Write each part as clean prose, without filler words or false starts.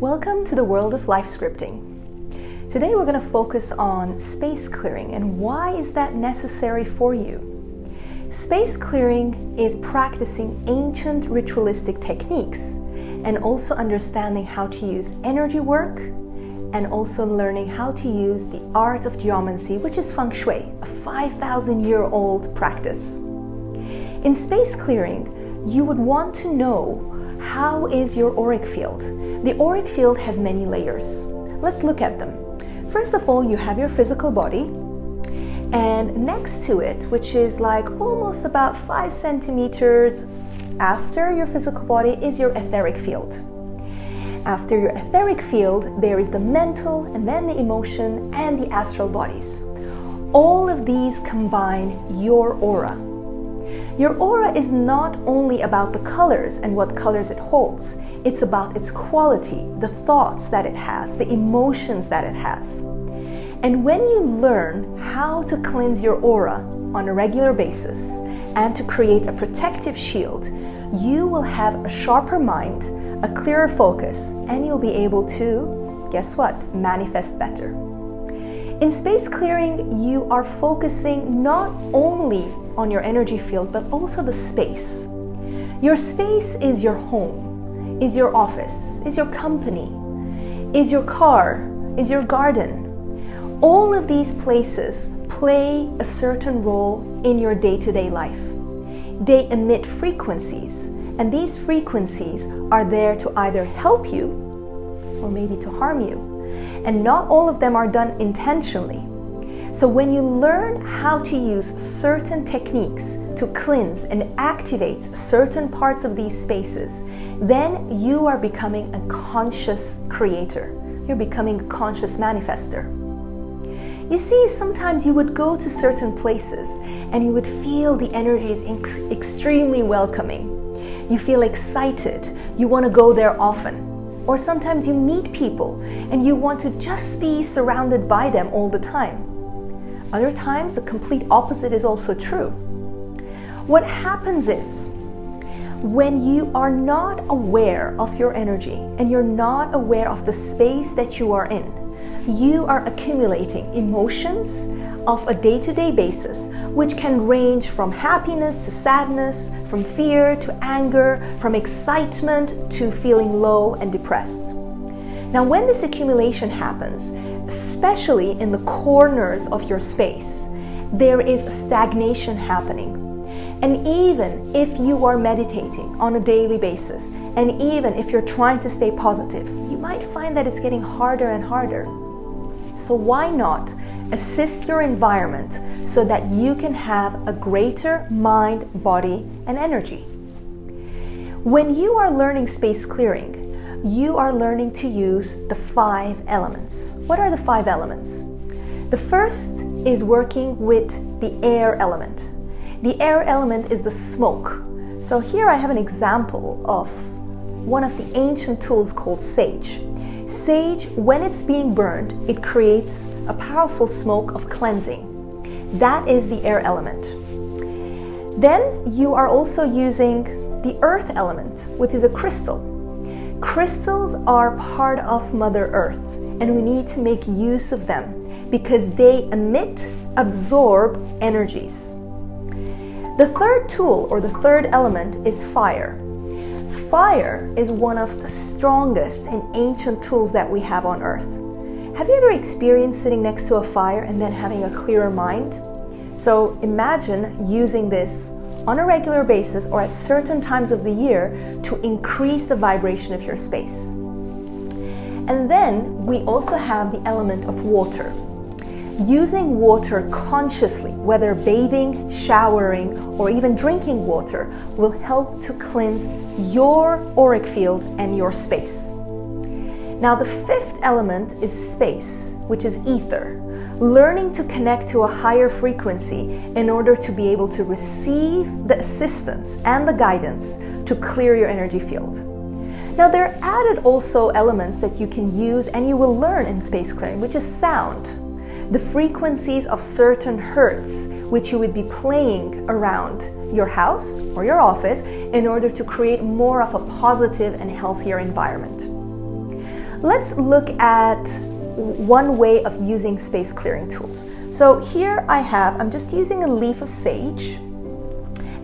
Welcome to the world of life scripting. Today we're going to focus on space clearing and why is that necessary for you. Space clearing is practicing ancient ritualistic techniques and also understanding how to use energy work and also learning how to use the art of geomancy, which is Feng Shui, a 5,000-year-old practice. In space clearing, you would want to know how is your auric field. The auric field has many layers. Let's look at them. First of all, you have your physical body, and next to it, which is like almost about 5 centimeters after your physical body, is your etheric field. After your etheric field, there is the mental and then the emotion and the astral bodies. All of these combine your aura. Your aura is not only about the colors and what colors it holds, it's about its quality, the thoughts that it has, the emotions that it has. And when you learn how to cleanse your aura on a regular basis and to create a protective shield, you will have a sharper mind, a clearer focus, and you'll be able to, guess what, manifest better. In space clearing, you are focusing not only on your energy field, but also the space. Your space is your home, is your office, is your company, is your car, is your garden. All of these places play a certain role in your day-to-day life. They emit frequencies, and these frequencies are there to either help you or maybe to harm you. And not all of them are done intentionally. So when you learn how to use certain techniques to cleanse and activate certain parts of these spaces, then you are becoming a conscious creator. You're becoming a conscious manifester. You see, sometimes you would go to certain places and you would feel the energy is extremely welcoming. You feel excited. You want to go there often. Or sometimes you meet people and you want to just be surrounded by them all the time. Other times, the complete opposite is also true. What happens is, when you are not aware of your energy and you're not aware of the space that you are in, you are accumulating emotions of a day-to-day basis, which can range from happiness to sadness, from fear to anger, from excitement to feeling low and depressed. Now, when this accumulation happens, especially in the corners of your space, there is a stagnation happening. And even if you are meditating on a daily basis, and even if you're trying to stay positive, you might find that it's getting harder and harder. So why not assist your environment so that you can have a greater mind, body, and energy? When you are learning space clearing, you are learning to use the 5 elements. What are the 5 elements? The first is working with the air element. The air element is the smoke. So here I have an example of one of the ancient tools called sage. Sage, when it's being burned, it creates a powerful smoke of cleansing. That is the air element. Then you are also using the earth element, which is a crystal. Crystals are part of Mother Earth, and we need to make use of them because they emit, absorb energies. The third tool, or the third element, is fire. Fire is one of the strongest and ancient tools that we have on Earth. Have you ever experienced sitting next to a fire and then having a clearer mind? So imagine using this on a regular basis or at certain times of the year to increase the vibration of your space. And then we also have the element of water. Using water consciously, whether bathing, showering, or even drinking water, will help to cleanse your auric field and your space. Now, the 5th element is space, which is ether. Learning to connect to a higher frequency in order to be able to receive the assistance and the guidance to clear your energy field. Now, there are added also elements that you can use and you will learn in space clearing, which is sound. The frequencies of certain hertz, which you would be playing around your house or your office in order to create more of a positive and healthier environment. let's look at one way of using space clearing tools. So here I'm just using a leaf of sage,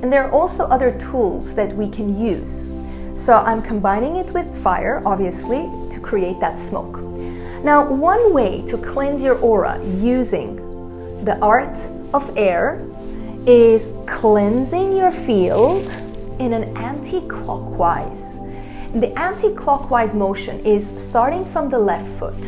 and there are also other tools that we can use. So I'm combining it with fire, obviously, to create that smoke. Now, one way to cleanse your aura using the art of air is cleansing your field in an anti-clockwise. The anti-clockwise motion is starting from the left foot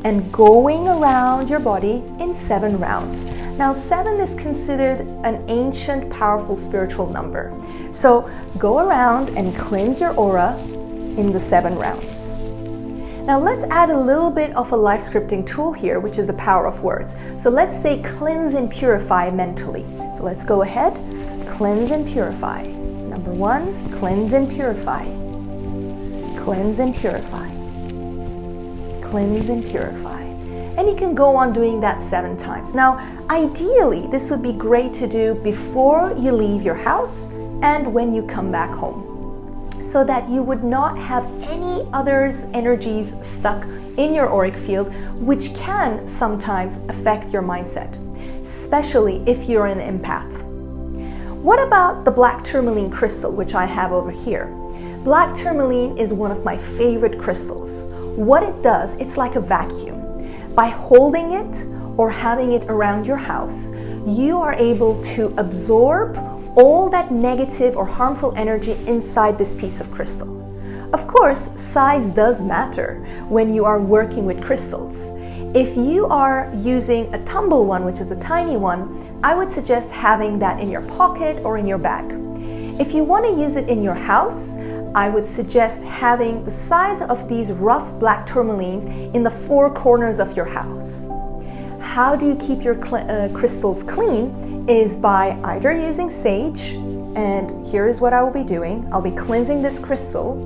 and going around your body in 7 rounds. Now, 7 is considered an ancient, powerful spiritual number. So go around and cleanse your aura in the 7 rounds. Now let's add a little bit of a life scripting tool here, which is the power of words. So let's say cleanse and purify mentally. So let's go ahead, cleanse and purify. Number 1, cleanse and purify. Cleanse and purify. Cleanse and purify. And you can go on doing that 7 times. Now, ideally, this would be great to do before you leave your house and when you come back home, so that you would not have any other energies stuck in your auric field, which can sometimes affect your mindset, especially if you're an empath. What about the black tourmaline crystal, which I have over here? Black tourmaline is one of my favorite crystals. What it does, it's like a vacuum. By holding it or having it around your house, you are able to absorb all that negative or harmful energy inside this piece of crystal. Of course, size does matter when you are working with crystals. If you are using a tumble one, which is a tiny one, I would suggest having that in your pocket or in your bag. If you want to use it in your house, I would suggest having the size of these rough black tourmalines in the 4 corners of your house. How do you keep your crystals clean is by either using sage, and here is what I will be doing. I'll be cleansing this crystal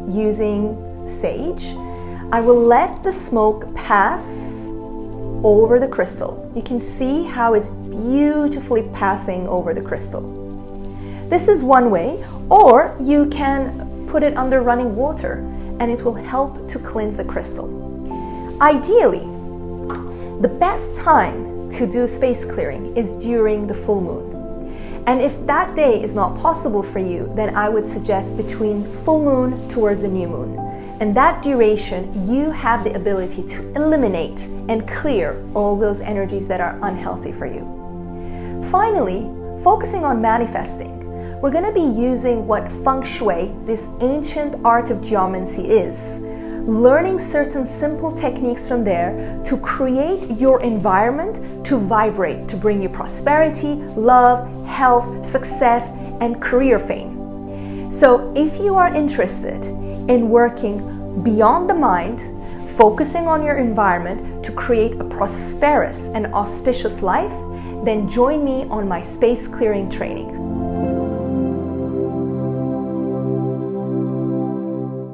using sage. I will let the smoke pass over the crystal. You can see how it's beautifully passing over the crystal. This is one way, or you can put it under running water and it will help to cleanse the crystal. Ideally, the best time to do space clearing is during the full moon. And if that day is not possible for you, then I would suggest between full moon towards the new moon. And that duration, you have the ability to eliminate and clear all those energies that are unhealthy for you. Finally, focusing on manifesting. We're going to be using what Feng Shui, this ancient art of geomancy, is. Learning certain simple techniques from there to create your environment to vibrate, to bring you prosperity, love, health, success, and career fame. So if you are interested in working beyond the mind, focusing on your environment to create a prosperous and auspicious life, then join me on my space clearing training.